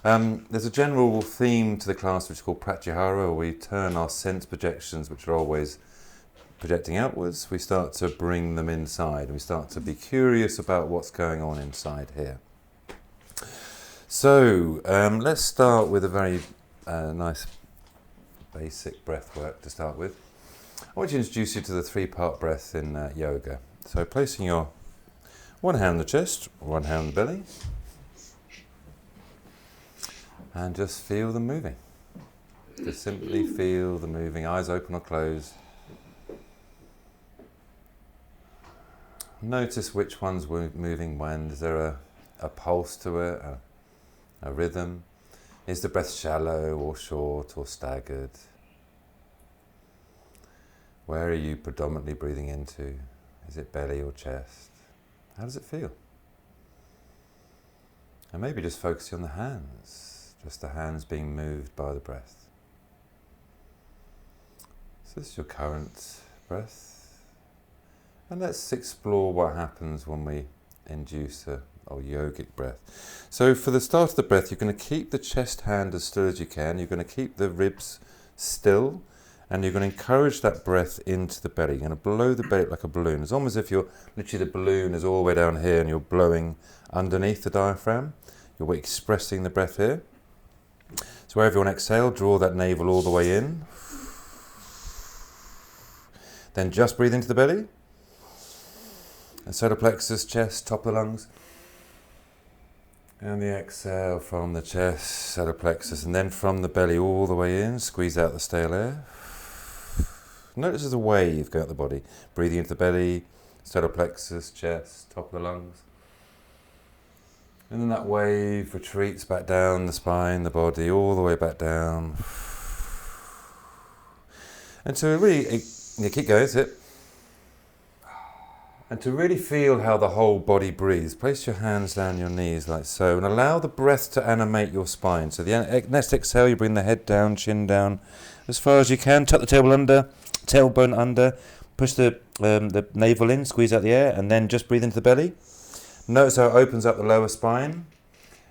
There's a general theme to the class which is called pratyahara, where we turn our sense projections, which are always projecting outwards, we start to bring them inside, and we start to be curious about what's going on inside here. So let's start with a very nice basic breath work to start with. I want to introduce you to the three-part breath in yoga. So placing your one hand on the chest, one hand on the belly, and just feel them moving. Just simply feel them moving, eyes open or closed. Notice which one's moving when. Is there a pulse to it, a rhythm? Is the breath shallow or short or staggered? Where are you predominantly breathing into? Is it belly or chest? How does it feel? And maybe just focusing on the hands, just the hands being moved by the breath. So this is your current breath. And let's explore what happens when we induce a yogic breath. So for the start of the breath, you're going to keep the chest hand as still as you can. You're going to keep the ribs still, and you're going to encourage that breath into the belly. You're going to blow the belly like a balloon. It's almost as if literally the balloon is all the way down here and you're blowing underneath the diaphragm. You're expressing the breath here. So wherever you want to exhale, draw that navel all the way in. Then just breathe into the belly. And solar plexus, chest, top of the lungs. And the exhale from the chest, solar plexus, and then from the belly all the way in, squeeze out the stale air. Notice there's a wave going up the body. Breathing into the belly, solar plexus, chest, top of the lungs. And then that wave retreats back down the spine, the body, all the way back down. And to really, keep going, that's it. And to really feel how the whole body breathes, place your hands down your knees like so, and allow the breath to animate your spine. So the next exhale, you bring the head down, chin down, as far as you can. Tuck the tailbone under, push the navel in, squeeze out the air, and then just breathe into the belly. Notice how it opens up the lower spine,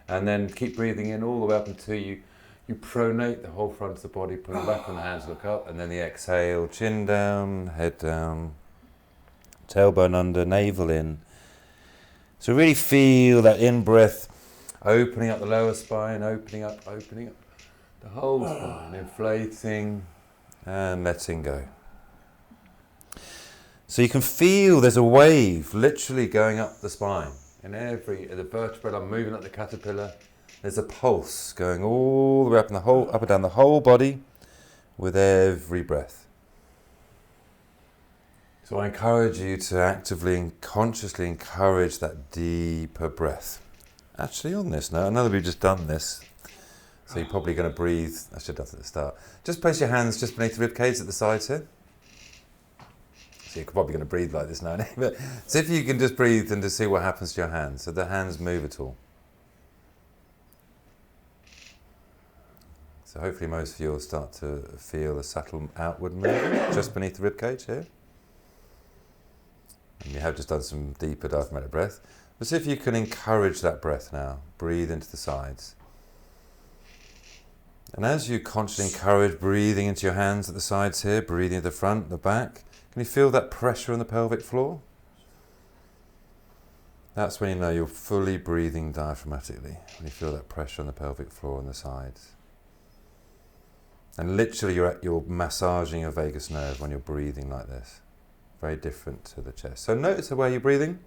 and then keep breathing in all the way up until you pronate the whole front of the body, pull back on the hands, look up, and then the exhale, chin down, head down. Tailbone under, navel in. So really feel that in-breath, opening up the lower spine, opening up the whole spine, inflating and letting go. So you can feel there's a wave literally going up the spine. In the vertebrae, I'm moving up the caterpillar. There's a pulse going all the way up and down the whole body with every breath. So I encourage you to actively and consciously encourage that deeper breath. Actually on this now, I know that we've just done this, so you're probably going to breathe, I should have done it at the start. Just place your hands just beneath the rib cage at the sides here. So you're probably going to breathe like this now, but see if you can just breathe and just see what happens to your hands, so the hands move at all. So hopefully most of you will start to feel a subtle outward movement just beneath the rib cage here. And you have just done some deeper diaphragmatic breath. But see if you can encourage that breath now. Breathe into the sides. And as you consciously encourage breathing into your hands at the sides here, breathing at the front, the back, can you feel that pressure on the pelvic floor? That's when you know you're fully breathing diaphragmatically. When you feel that pressure on the pelvic floor and the sides. And literally you're massaging your vagus nerve when you're breathing like this. Very different to the chest. So notice the way you're breathing.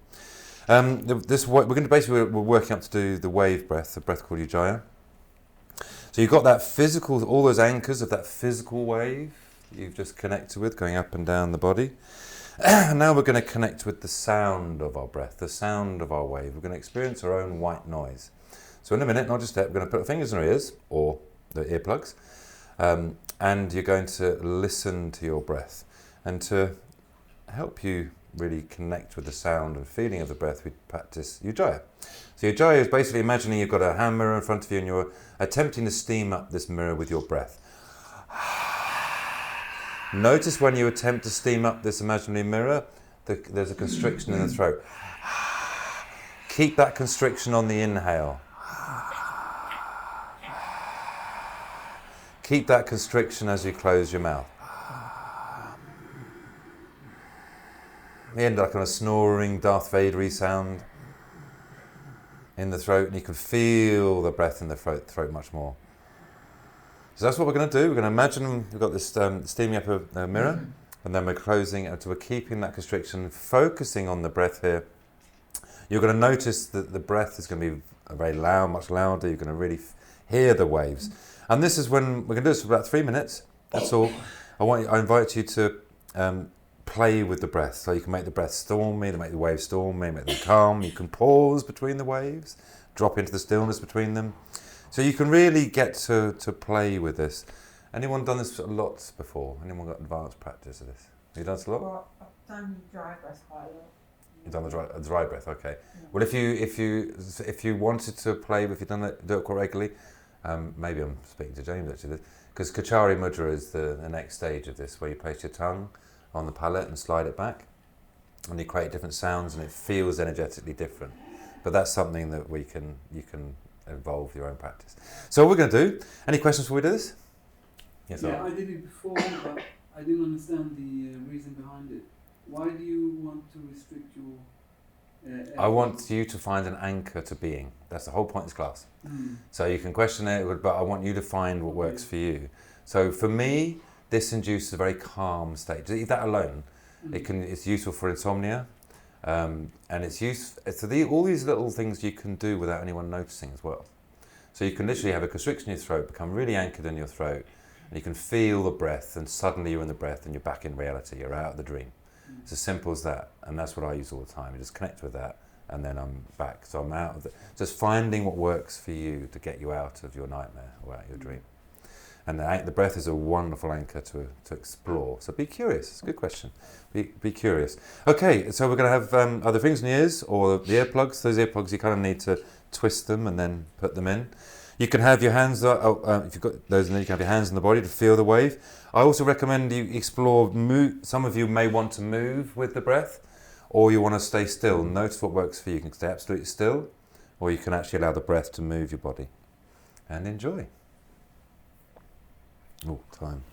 We're working up to do the wave breath, the breath called Ujjayi. So you've got that physical, all those anchors of that physical wave you've just connected with, going up and down the body. And now we're going to connect with the sound of our breath, the sound of our wave. We're going to experience our own white noise. So in a minute, not just that, we're going to put our fingers in our ears, or the earplugs, and you're going to listen to your breath. And to help you really connect with the sound and feeling of the breath, we practice Ujjayi. So Ujjayi is basically imagining you've got a hand mirror in front of you and you're attempting to steam up this mirror with your breath. Notice when you attempt to steam up this imaginary mirror, there's a constriction in the throat. Keep that constriction on the inhale. keep that constriction as you close your mouth. You end up on a snoring, Darth Vader-y sound in the throat, and you can feel the breath in the throat much more. So that's what we're going to do. We're going to imagine we've got this steaming up a mirror, and then we're closing it, so we're keeping that constriction, focusing on the breath here. You're going to notice that the breath is going to be very loud, much louder. You're going to really hear the waves. And this is when we're going to do this for about 3 minutes. That's all. I invite you to play with the breath. So you can make the breath stormy, to make the waves stormy, make them calm. You can pause between the waves, drop into the stillness between them. So you can really get to play with this. Anyone done this a lot before? Anyone got advanced practice of this? Have you done this a lot? Well, I've done dry breath quite a lot. You've done the dry breath, okay. Yeah. Well, if you wanted to play, if you've done it, do it quite regularly, maybe I'm speaking to James actually, because Kachari Mudra is the next stage of this, where you place your tongue on the palate and slide it back, and you create different sounds, and it feels energetically different. But that's something that you can involve your own practice. So what we're going to do. Any questions before we do this? Yes. Yeah, I did it before, but I didn't understand the reason behind it. Why do you want to restrict your... I want you to find an anchor to being. That's the whole point of this class. So you can question it, but I want you to find what works for you. So for me, this induces a very calm state. Just eat that alone. It's useful for insomnia, and it's all these little things you can do without anyone noticing as well. So you can literally have a constriction in your throat, become really anchored in your throat, and you can feel the breath, and suddenly you're in the breath and you're back in reality. You're out of the dream. It's as simple as that, and that's what I use all the time. You just connect with that, and then I'm back. So I'm out of it. Just finding what works for you to get you out of your nightmare or out of your dream. And the breath is a wonderful anchor to explore. So be curious. It's a good question. Be curious. Okay, so we're going to have other things in the ears, or the earplugs. Those earplugs, you kind of need to twist them and then put them in. You can have your hands, if you've got those in there, you can have your hands on the body to feel the wave. I also recommend you explore, some of you may want to move with the breath, or you want to stay still. Notice what works for you. You can stay absolutely still, or you can actually allow the breath to move your body. And enjoy. Oh, time.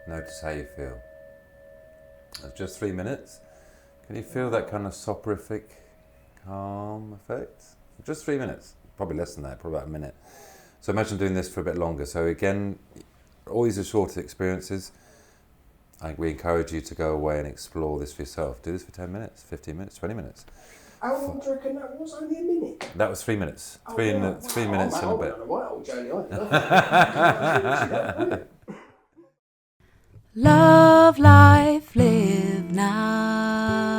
Notice how you feel. That's just 3 minutes. Can you feel that kind of soporific calm effect? Just 3 minutes. Probably less than that, probably about a minute. So imagine doing this for a bit longer. So again, always the shorter experiences. We encourage you to go away and explore this for yourself. Do this for 10 minutes, 15 minutes, 20 minutes. How long do you reckon that was? Only a minute? That was 3 minutes. Oh, Three right. minutes and a bit. On a right old journey, aren't you? Love life, live now.